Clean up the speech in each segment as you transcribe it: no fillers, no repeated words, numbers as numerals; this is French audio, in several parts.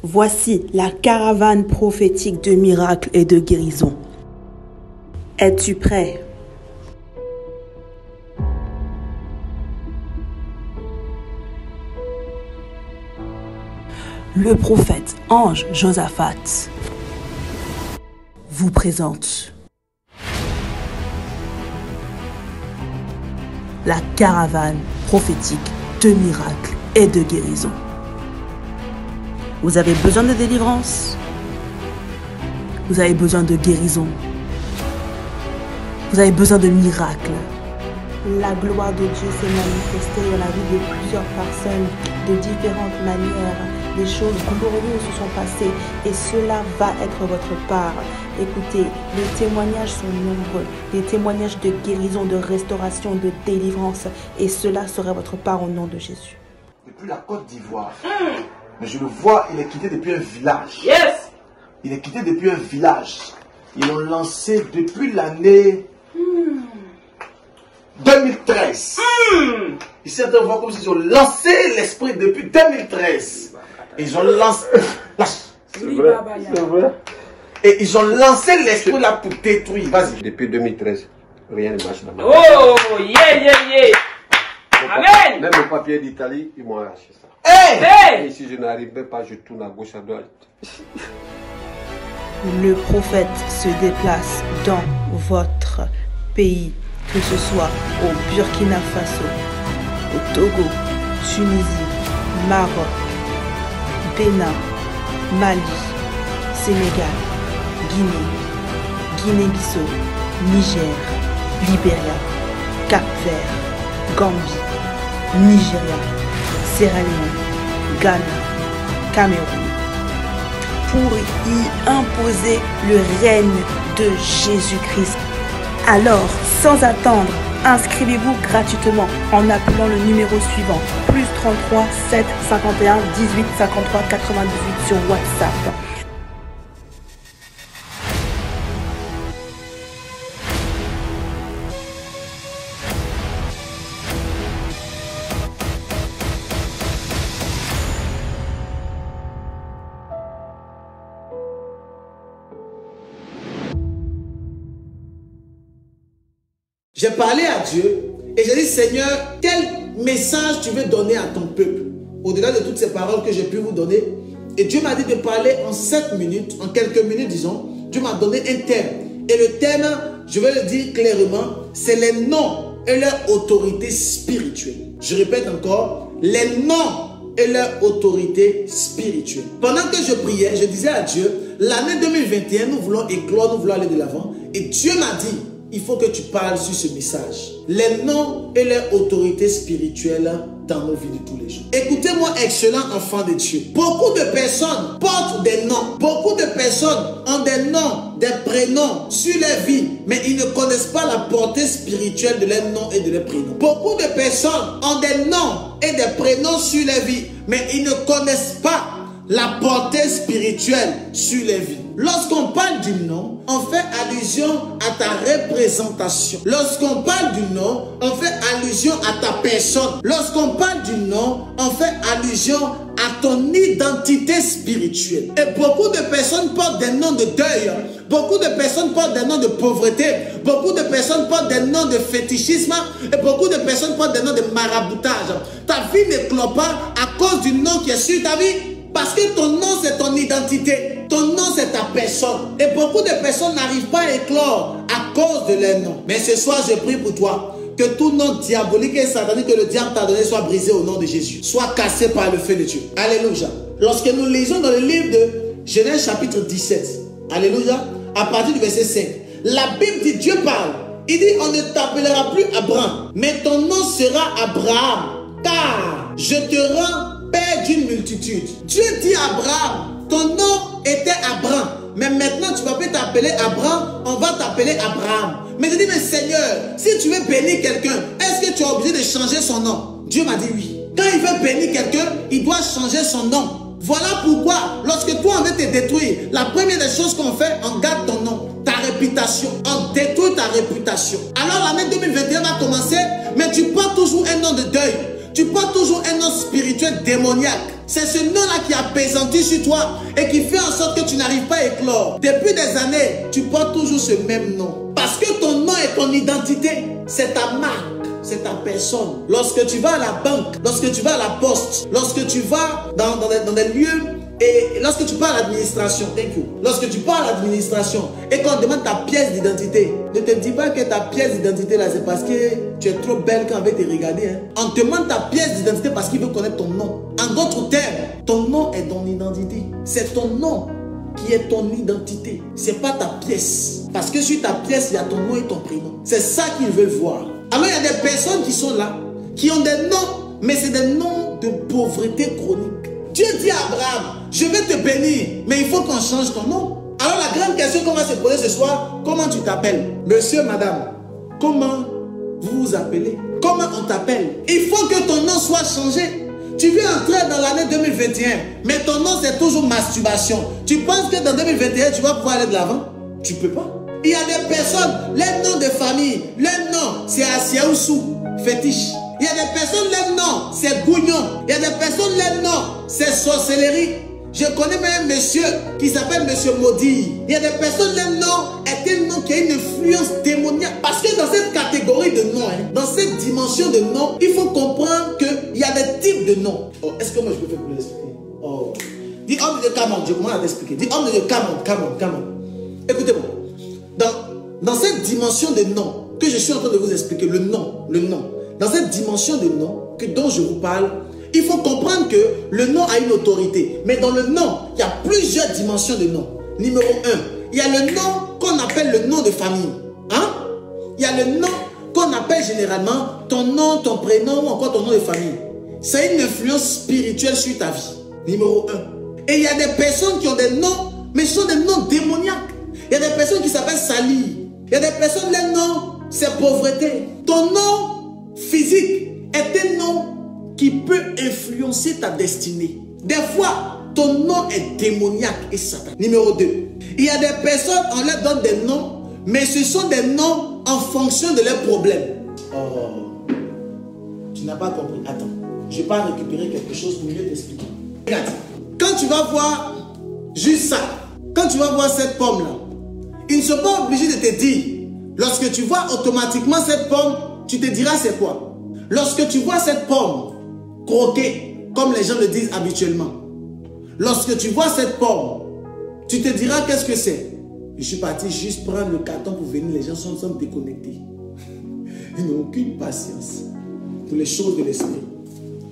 Voici la caravane prophétique de miracles et de guérison. Es-tu prêt? Le prophète ange Josaphat vous présente la caravane prophétique de miracles et de guérison. Vous avez besoin de délivrance. Vous avez besoin de guérison. Vous avez besoin de miracles. La gloire de Dieu s'est manifestée dans la vie de plusieurs personnes de différentes manières. Des choses glorieuses se sont passées et cela va être votre part. Écoutez, les témoignages sont nombreux. Des témoignages de guérison, de restauration, de délivrance. Et cela sera votre part au nom de Jésus. Depuis la Côte d'Ivoire. Mais je le vois, il est quitté depuis un village. Yes. Il est quitté depuis un village. Ils l'ont lancé depuis l'année 2013. Ils sont en train de voir comme s'ils ont lancé l'esprit depuis 2013. Ils ont lancé... C'est vrai, c'est vrai. Et ils ont lancé l'esprit là pour détruire. Vas-y. Depuis 2013, rien ne marche dans ma vie. Oh, yeah. Amen. Même le papier d'Italie, ils m'ont arraché ça. Hey! Et si je n'arrive même pas, je tourne à gauche, à droite. Le prophète se déplace dans votre pays, que ce soit au Burkina Faso, au Togo, Tunisie, Maroc, Bénin, Mali, Sénégal, Guinée-Bissau, Niger, Libéria, Cap-Vert, Gambie, Nigeria, Sierra Leone, Ghana, Cameroun, pour y imposer le règne de Jésus-Christ. Alors, sans attendre, inscrivez-vous gratuitement en appelant le numéro suivant, plus 33 7 51 18 53 98 sur WhatsApp. J'ai parlé à Dieu et j'ai dit, Seigneur, quel message tu veux donner à ton peuple? Au-delà de toutes ces paroles que j'ai pu vous donner. Et Dieu m'a dit de parler en 7 minutes, en quelques minutes disons. Dieu m'a donné un thème. Et le thème, je vais le dire clairement, c'est les noms et leur autorité spirituelle. Je répète encore, les noms et leur autorité spirituelle. Pendant que je priais, je disais à Dieu, l'année 2021, nous voulons éclore, nous voulons aller de l'avant. Et Dieu m'a dit, il faut que tu parles sur ce message. Les noms et leur autorité spirituelle dans nos vies de tous les jours. Écoutez-moi, excellent enfant de Dieu. Beaucoup de personnes portent des noms. Beaucoup de personnes ont des noms, des prénoms sur leur vie, mais ils ne connaissent pas la portée spirituelle de leurs noms et de leurs prénoms. Beaucoup de personnes ont des noms et des prénoms sur leur vie, mais ils ne connaissent pas la portée spirituelle sur les vies. Lorsqu'on parle du nom, on fait allusion à ta représentation. Lorsqu'on parle du nom, on fait allusion à ta personne. Lorsqu'on parle du nom, on fait allusion à ton identité spirituelle. Et beaucoup de personnes portent des noms de deuil. Beaucoup de personnes portent des noms de pauvreté. Beaucoup de personnes portent des noms de fétichisme. Et beaucoup de personnes portent des noms de maraboutage. Ta vie ne clôt pas à cause du nom qui est sur ta vie. Parce que ton nom, c'est ton identité. Ton nom, c'est ta personne. Et beaucoup de personnes n'arrivent pas à éclore à cause de leur nom. Mais ce soir, je prie pour toi. Que tout nom diabolique et satanique que le diable t'a donné soit brisé au nom de Jésus. Soit cassé par le feu de Dieu. Alléluia. Lorsque nous lisons dans le livre de Genèse chapitre 17. Alléluia. À partir du verset 5. La Bible dit, Dieu parle. Il dit, on ne t'appellera plus Abraham. Mais ton nom sera Abraham. Car je te rends père d'une multitude. Dieu dit à Abraham, ton nom était Abraham, mais maintenant tu vas pas t'appeler Abraham, on va t'appeler Abraham. Mais je dis, mais Seigneur, si tu veux bénir quelqu'un, est-ce que tu es obligé de changer son nom? Dieu m'a dit oui. Quand il veut bénir quelqu'un, il doit changer son nom. Voilà pourquoi, lorsque toi on veut te détruire, la première des choses qu'on fait, on garde ton nom, ta réputation, on détruit ta réputation. Alors l'année 2021 va commencer, mais tu portes toujours un nom de deuil. Tu portes toujours un nom spirituel démoniaque. C'est ce nom-là qui apaisantit sur toi et qui fait en sorte que tu n'arrives pas à éclore. Depuis des années, tu portes toujours ce même nom. Parce que ton nom est ton identité. C'est ta marque, c'est ta personne. Lorsque tu vas à la banque, lorsque tu vas à la poste, lorsque tu vas dans des lieux et lorsque tu pars à l'administration, lorsque tu pars à l'administration et qu'on te demande ta pièce d'identité, ne te dis pas que ta pièce d'identité là, c'est parce que tu es trop belle quand on veut te regarder. Hein. On te demande ta pièce d'identité parce qu'il veut connaître ton nom. En d'autres termes, ton nom est ton identité. C'est ton nom qui est ton identité. C'est pas ta pièce. Parce que sur ta pièce, il y a ton nom et ton prénom. C'est ça qu'ils veulent voir. Alors il y a des personnes qui sont là, qui ont des noms, mais c'est des noms de pauvreté chronique. Dieu dit à Abraham, je vais te bénir, mais il faut qu'on change ton nom. Alors la grande question qu'on va se poser ce soir, comment tu t'appelles? Monsieur, madame, comment vous vous appelez? Comment on t'appelle? Il faut que ton nom soit changé. Tu veux entrer dans l'année 2021, mais ton nom c'est toujours masturbation. Tu penses que dans 2021, tu vas pouvoir aller de l'avant? Tu ne peux pas. Il y a des personnes, les noms de famille, leur nom c'est Asiaoussou, fétiche. Il y a des personnes, leur nom c'est Gougnon. Il y a des personnes, leur nom c'est sorcellerie. Je connais même un monsieur qui s'appelle Monsieur Maudit. Il y a des personnes, leur nom est un nom qui a une influence démoniaque. Parce que dans cette catégorie de noms, dans cette dimension de noms, il faut comprendre qu'il y a des types de noms. Oh, est-ce que moi je peux faire pour l'expliquer? Oh. Dis homme de Dieu, come on, je commence à t'expliquer. Dis homme de Dieu, come on. Écoutez-moi. Dans cette dimension de noms que je suis en train de vous expliquer, le nom. Dans cette dimension de nom dont je vous parle, il faut comprendre que le nom a une autorité. Mais dans le nom, il y a plusieurs dimensions de nom. Numéro 1, il y a le nom qu'on appelle le nom de famille. Hein? Il y a le nom qu'on appelle généralement ton nom, ton prénom ou encore ton nom de famille. C'est une influence spirituelle sur ta vie. Numéro 1. Et il y a des personnes qui ont des noms, mais ce sont des noms démoniaques. Il y a des personnes qui s'appellent Sali. Il y a des personnes, leur nom, c'est pauvreté. Ton nom physique est un nom qui peut influencer ta destinée. Des fois, ton nom est démoniaque et satanique. Numéro 2. Il y a des personnes, on leur donne des noms, mais ce sont des noms en fonction de leurs problèmes. Oh, tu n'as pas compris. Attends, je vais pas récupérer quelque chose pour mieux t'expliquer. Regarde, quand tu vas voir juste ça, quand tu vas voir cette pomme-là, ils ne sont pas obligés de te dire, lorsque tu vois automatiquement cette pomme, tu te diras c'est quoi? Lorsque tu vois cette pomme croquer, comme les gens le disent habituellement, lorsque tu vois cette pomme, tu te diras qu'est-ce que c'est? Je suis parti juste prendre le carton pour venir, les gens sont déconnectés. Ils n'ont aucune patience pour les choses de l'esprit.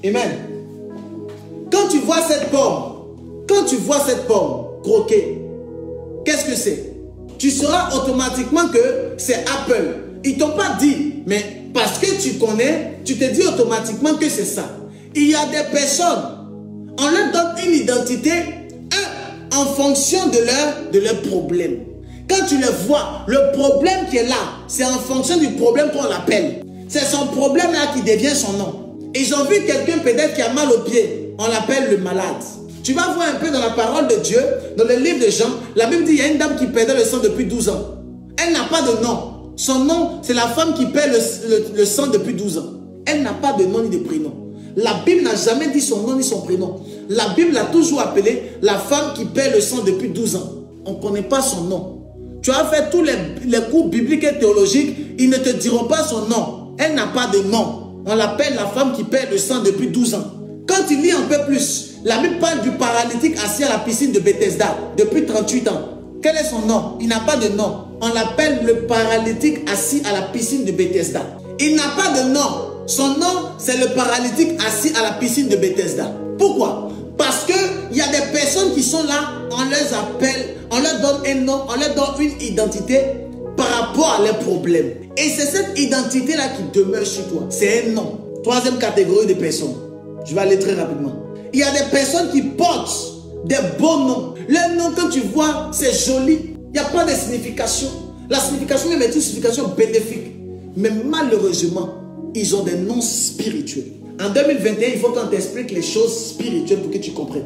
Amen. Quand tu vois cette pomme croquer, qu'est-ce que c'est? Tu sauras automatiquement que c'est Apple. Ils ne t'ont pas dit, mais parce que tu connais, tu te dis automatiquement que c'est ça. Il y a des personnes, on leur donne une identité en fonction de leur problème. Quand tu les vois, le problème qui est là, c'est en fonction du problème qu'on l'appelle. C'est son problème là qui devient son nom. Ils ont vu quelqu'un peut-être qui a mal au pied, on l'appelle le malade. Tu vas voir un peu dans la parole de Dieu, dans le livre de Jean, la Bible dit qu'il y a une dame qui perdait le sang depuis 12 ans. Elle n'a pas de nom. Son nom, c'est la femme qui perd le sang depuis 12 ans. Elle n'a pas de nom ni de prénom. La Bible n'a jamais dit son nom ni son prénom. La Bible l'a toujours appelée la femme qui perd le sang depuis 12 ans. On ne connaît pas son nom. Tu as fait tous les cours bibliques et théologiques, ils ne te diront pas son nom. Elle n'a pas de nom. On l'appelle la femme qui perd le sang depuis 12 ans. Quand tu lis un peu plus, la Bible parle du paralytique assis à la piscine de Bethesda depuis 38 ans. Quel est son nom? Il n'a pas de nom. On l'appelle le paralytique assis à la piscine de Bethesda. Il n'a pas de nom. Son nom, c'est le paralytique assis à la piscine de Bethesda. Pourquoi? Parce qu'il y a des personnes qui sont là, on les appelle, on leur donne un nom, on leur donne une identité par rapport à leurs problèmes. Et c'est cette identité-là qui demeure chez toi. C'est un nom. Troisième catégorie de personnes. Je vais aller très rapidement. Il y a des personnes qui portent des beaux noms. Leur nom, quand tu vois, c'est joli. Il n'y a pas de signification. La signification même est une signification bénéfique. Mais malheureusement, ils ont des noms spirituels. En 2021, il faut qu'on t'explique les choses spirituelles pour que tu comprennes.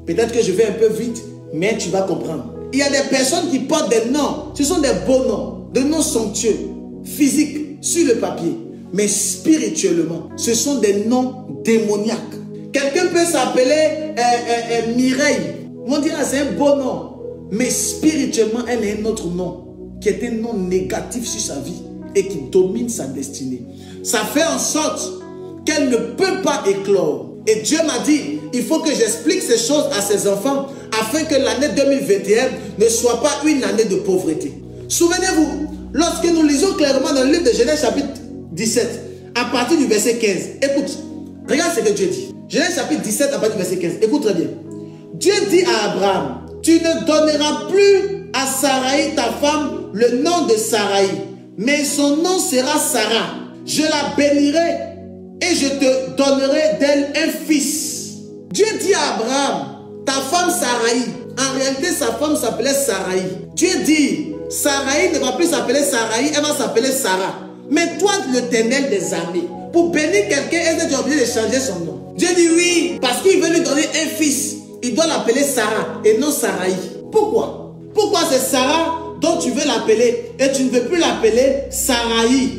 Peut-être que je vais un peu vite, mais tu vas comprendre. Il y a des personnes qui portent des noms. Ce sont des beaux noms, des noms somptueux, physiques, sur le papier. Mais spirituellement, ce sont des noms démoniaque. Quelqu'un peut s'appeler Mireille. On dirait c'est un beau nom. Mais spirituellement, elle a un autre nom qui est un nom négatif sur sa vie et qui domine sa destinée. Ça fait en sorte qu'elle ne peut pas éclore. Et Dieu m'a dit, il faut que j'explique ces choses à ses enfants afin que l'année 2021 ne soit pas une année de pauvreté. Souvenez-vous, lorsque nous lisons clairement dans le livre de Genèse chapitre 17, à partir du verset 15, écoute, regarde ce que Dieu dit. Genèse chapitre 17 à partir du verset 15, écoute très bien. Dieu dit à Abraham, tu ne donneras plus à Sarai ta femme le nom de Sarai, mais son nom sera Sarah. Je la bénirai et je te donnerai d'elle un fils. Dieu dit à Abraham, ta femme Sarai, en réalité sa femme s'appelait Sarai. Dieu dit, Sarai ne va plus s'appeler Sarai, elle va s'appeler Sarah. Mais toi, l'Éternel des armées, pour bénir quelqu'un, est-ce que tu es obligé de changer son nom? Dieu dit oui, parce qu'il veut lui donner un fils. Il doit l'appeler Sarah et non Sarai. Pourquoi? Pourquoi c'est Sarah dont tu veux l'appeler et tu ne veux plus l'appeler Sarai?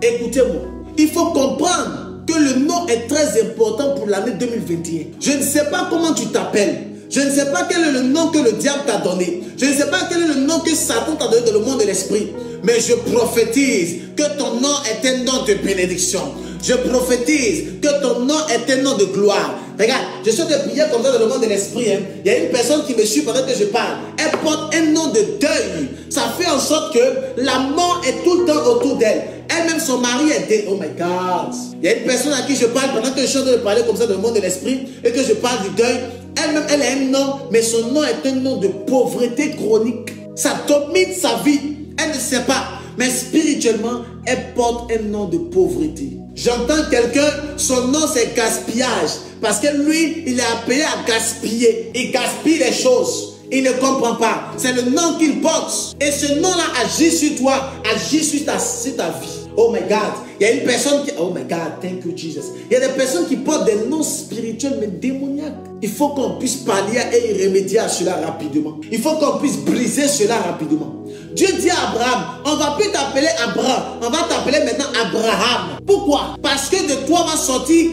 Écoutez-moi, il faut comprendre que le nom est très important pour l'année 2021. Je ne sais pas comment tu t'appelles. Je ne sais pas quel est le nom que le diable t'a donné. Je ne sais pas quel est le nom que Satan t'a donné dans le monde de l'esprit. Mais je prophétise que ton nom est un nom de bénédiction. Je prophétise que ton nom est un nom de gloire. Regarde, je suis en train de prier comme ça dans le monde de l'esprit. Il y a une personne qui me suit pendant que je parle. Elle porte un nom de deuil. Ça fait en sorte que la mort est tout le temps autour d'elle. Elle-même, son mari est décédé. Oh my God. Il y a une personne à qui je parle pendant que je suis en train de parler comme ça dans le monde de l'esprit et que je parle du deuil. Elle-même, elle a un nom, mais son nom est un nom de pauvreté chronique. Ça domine sa vie. Elle ne sait pas. Mais spirituellement, elle porte un nom de pauvreté. J'entends quelqu'un, son nom c'est gaspillage. Parce que lui, il est appelé à gaspiller. Il gaspille les choses. Il ne comprend pas. C'est le nom qu'il porte. Et ce nom-là agit sur toi, agit sur ta vie. Oh my God. Il y a une personne qui... Oh my God, thank you Jesus. Il y a des personnes qui portent des noms spirituels mais démoniaques. Il faut qu'on puisse pallier et y remédier à cela rapidement. Il faut qu'on puisse briser cela rapidement. Dieu dit à Abraham, on ne va plus t'appeler Abraham, on va t'appeler maintenant Abraham. Pourquoi? Parce que de toi va sortir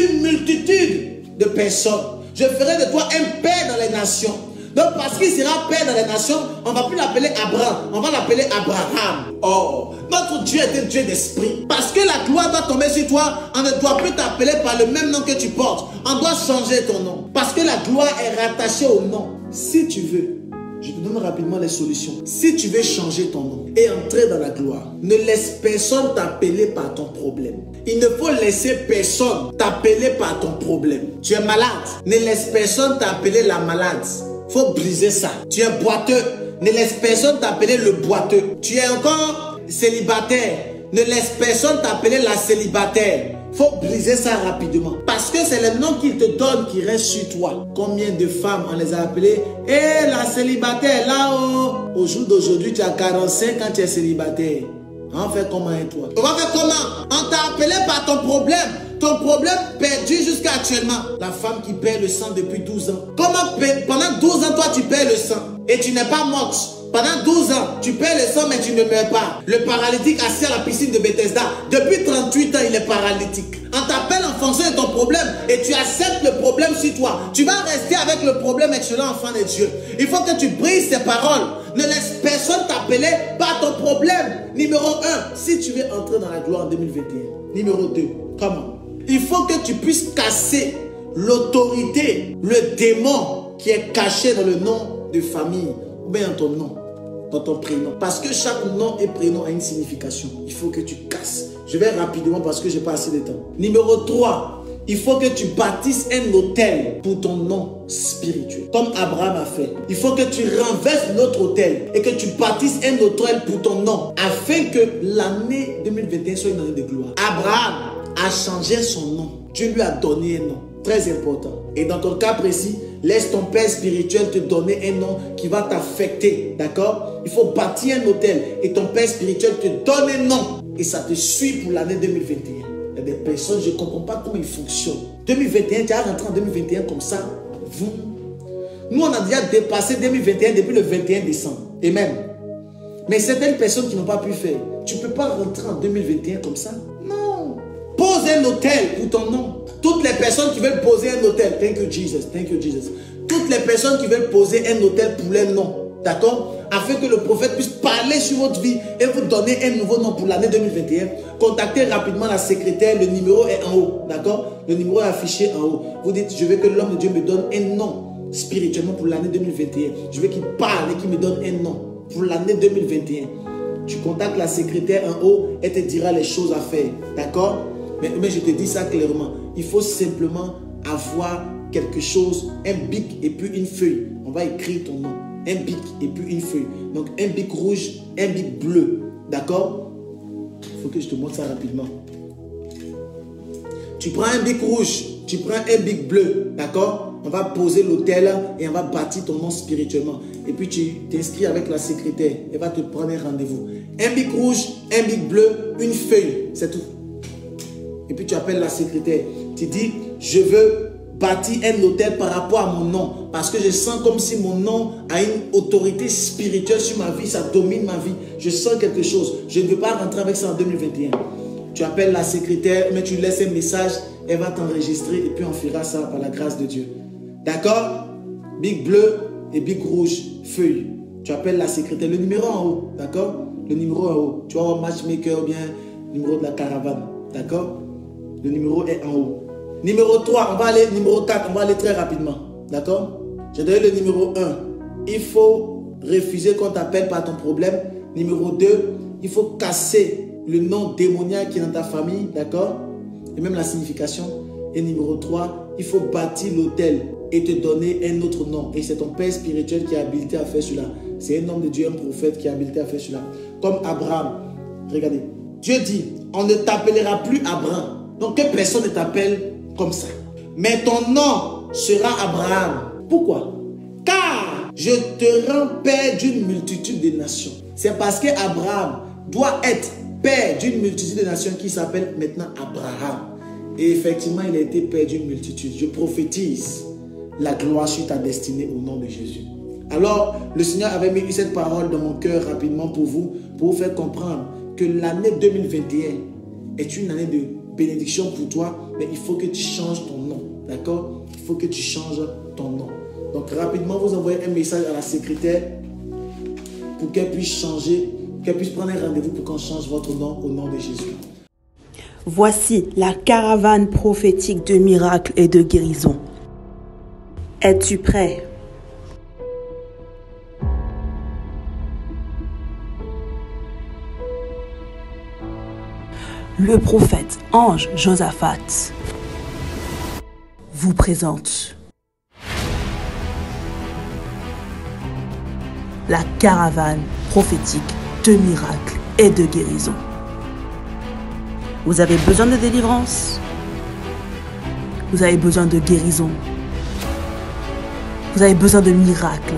une multitude de personnes. Je ferai de toi un père dans les nations. Donc parce qu'il sera père dans les nations, on ne va plus l'appeler Abraham, on va l'appeler Abraham. Oh, notre Dieu est un Dieu d'esprit. Parce que la gloire doit tomber sur toi, on ne doit plus t'appeler par le même nom que tu portes. On doit changer ton nom. Parce que la gloire est rattachée au nom. Si tu veux, je te donne rapidement les solutions. Si tu veux changer ton nom et entrer dans la gloire, ne laisse personne t'appeler par ton problème. Il ne faut laisser personne t'appeler par ton problème. Tu es malade, ne laisse personne t'appeler la malade. Faut briser ça. Tu es boiteux, ne laisse personne t'appeler le boiteux. Tu es encore célibataire, ne laisse personne t'appeler la célibataire. Faut briser ça rapidement. Parce que c'est le nom qu'il te donne qui reste sur toi. Combien de femmes on les a appelées? Eh, la célibataire, là-haut. Au jour d'aujourd'hui, tu as 45 ans, tu es célibataire. On fait comment et toi? On va faire comment? On t'a appelé par ton problème. Ton problème perdu jusqu'à actuellement. La femme qui perd le sang depuis 12 ans. Comment pendant 12 ans, toi, tu perds le sang et tu n'es pas morte? Pendant 12 ans, tu perds le sang mais tu ne meurs pas. Le paralytique assis à la piscine de Bethesda, depuis 38 ans, il est paralytique. On t'appelle en fonction de ton problème et tu acceptes le problème sur toi. Tu vas rester avec le problème excellent enfant de Dieu. Il faut que tu brises ces paroles. Ne laisse personne t'appeler par ton problème. Numéro 1, si tu veux entrer dans la gloire en 2021. Numéro 2, comment? Il faut que tu puisses casser l'autorité, le démon qui est caché dans le nom de famille ou bien dans ton nom, dans ton prénom. Parce que chaque nom et prénom a une signification. Il faut que tu casses. Je vais rapidement parce que je n'ai pas assez de temps. Numéro 3, il faut que tu bâtisses un autel pour ton nom spirituel. Comme Abraham a fait. Il faut que tu renverses notre autel et que tu bâtisses un autel pour ton nom. Afin que l'année 2021 soit une année de gloire. Abraham a changé son nom. Dieu lui a donné un nom. Très important. Et dans ton cas précis, laisse ton père spirituel te donner un nom qui va t'affecter. D'accord? Il faut bâtir un autel et ton père spirituel te donne un nom. Et ça te suit pour l'année 2021. Il y a des personnes, je ne comprends pas comment ils fonctionnent. 2021, tu as rentré en 2021 comme ça. Nous, on a déjà dépassé 2021 depuis le 21 décembre. Et même. Mais certaines personnes qui n'ont pas pu faire, tu ne peux pas rentrer en 2021 comme ça. Non. Pose un autel pour ton nom. Toutes les personnes qui veulent poser un hôtel, thank you Jesus, toutes les personnes qui veulent poser un hôtel pour leur nom, d'accord, afin que le prophète puisse parler sur votre vie et vous donner un nouveau nom pour l'année 2021, contactez rapidement la secrétaire, le numéro est en haut, d'accord, le numéro est affiché en haut. Vous dites, je veux que l'homme de Dieu me donne un nom spirituellement pour l'année 2021. Je veux qu'il parle et qu'il me donne un nom pour l'année 2021. Tu contactes la secrétaire en haut, elle te dira les choses à faire, d'accord? Mais je te dis ça clairement, il faut simplement avoir quelque chose, un bic et puis une feuille. On va écrire ton nom, un bic et puis une feuille. Donc un bic rouge, un bic bleu, d'accord? Il faut que je te montre ça rapidement. Tu prends un bic rouge, tu prends un bic bleu, d'accord? On va poser l'hôtel et on va bâtir ton nom spirituellement. Et puis tu t'inscris avec la secrétaire, elle va te prendre un rendez-vous. Un bic rouge, un bic bleu, une feuille, c'est tout. Et puis tu appelles la secrétaire. Tu dis, je veux bâtir un hôtel par rapport à mon nom. Parce que je sens comme si mon nom a une autorité spirituelle sur ma vie. Ça domine ma vie. Je sens quelque chose. Je ne veux pas rentrer avec ça en 2021. Tu appelles la secrétaire, mais tu laisses un message. Elle va t'enregistrer et puis on fera ça par la grâce de Dieu. D'accord? Bic bleu et bic rouge, feuille. Tu appelles la secrétaire. Le numéro en haut. D'accord? Le numéro en haut. Tu vas avoir matchmaker ou bien le numéro de la caravane. D'accord? Le numéro est en haut. Numéro 3, on va aller, numéro 4, on va aller très rapidement. D'accord? J'ai donné le numéro 1. Il faut refuser qu'on t'appelle par ton problème. Numéro 2, il faut casser le nom démoniaque qui est dans ta famille. D'accord? Et même la signification. Et numéro 3, il faut bâtir l'autel et te donner un autre nom. Et c'est ton père spirituel qui est habilité à faire cela. C'est un homme de Dieu, un prophète qui est habilité à faire cela. Comme Abraham. Regardez. Dieu dit, on ne t'appellera plus Abraham. Donc que personne ne t'appelle comme ça. Mais ton nom sera Abraham. Pourquoi? Car je te rends père d'une multitude de nations. C'est parce qu'Abraham doit être père d'une multitude de nations qui s'appelle maintenant Abraham. Et effectivement, il a été père d'une multitude. Je prophétise la gloire sur ta destinée au nom de Jésus. Alors, le Seigneur avait mis cette parole dans mon cœur rapidement pour vous faire comprendre que l'année 2021 est une année de bénédiction pour toi, mais il faut que tu changes ton nom. D'accord? Il faut que tu changes ton nom. Donc, rapidement, vous envoyez un message à la secrétaire pour qu'elle puisse changer, qu'elle puisse prendre un rendez-vous pour qu'on change votre nom au nom de Jésus. Voici la caravane prophétique de miracles et de guérison. Es-tu prêt? Le prophète Ange Josaphat vous présente la caravane prophétique de miracles et de guérison. Vous avez besoin de délivrance, vous avez besoin de guérison, vous avez besoin de miracles.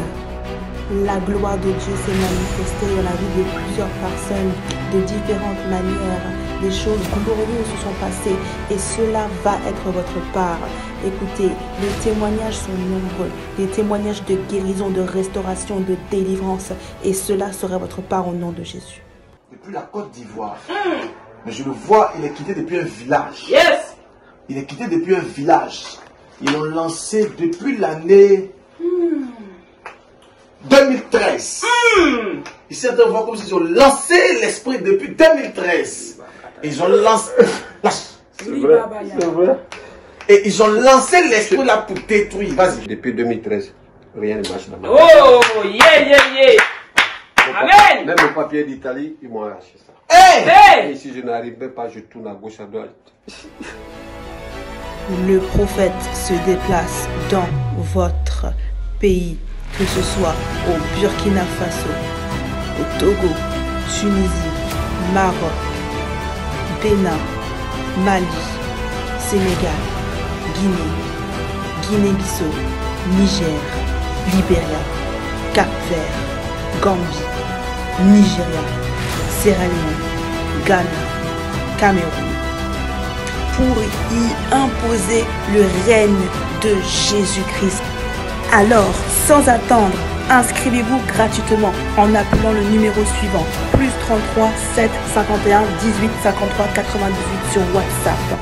La gloire de Dieu s'est manifestée dans la vie de plusieurs personnes de différentes manières. Des choses glorieuses se sont passées et cela va être votre part. Écoutez, les témoignages sont nombreux. Des témoignages de guérison, de restauration, de délivrance. Et cela sera votre part au nom de Jésus. Depuis la Côte d'Ivoire. Mais je le vois, il est quitté depuis un village. Yes! Il est quitté depuis un village. Ils l'ont lancé depuis l'année 2013. Ils certains voient comme s'ils ont lancé l'esprit depuis 2013. Ils ont lancé... C'est vrai, c'est vrai. Et ils ont lancé l'esprit là pour détruire. Vas-y. Depuis 2013, rien ne marche dans ma vie. Oh, yeah, yeah, yeah. Amen. Même le papier d'Italie, ils m'ont arraché ça. Hey! Hey! Et si je n'arrivais pas, je tourne à gauche, à droite. Le prophète se déplace dans votre pays, que ce soit au Burkina Faso, au Togo, Tunisie, Maroc, Bénin, Mali, Sénégal, Guinée, Guinée-Bissau, Niger, Libéria, Cap-Vert, Gambie, Nigeria, Sierra Leone, Ghana, Cameroun, pour y imposer le règne de Jésus-Christ. Alors, sans attendre, inscrivez-vous gratuitement en appelant le numéro suivant, +33 7 51 18 53 98 sur WhatsApp.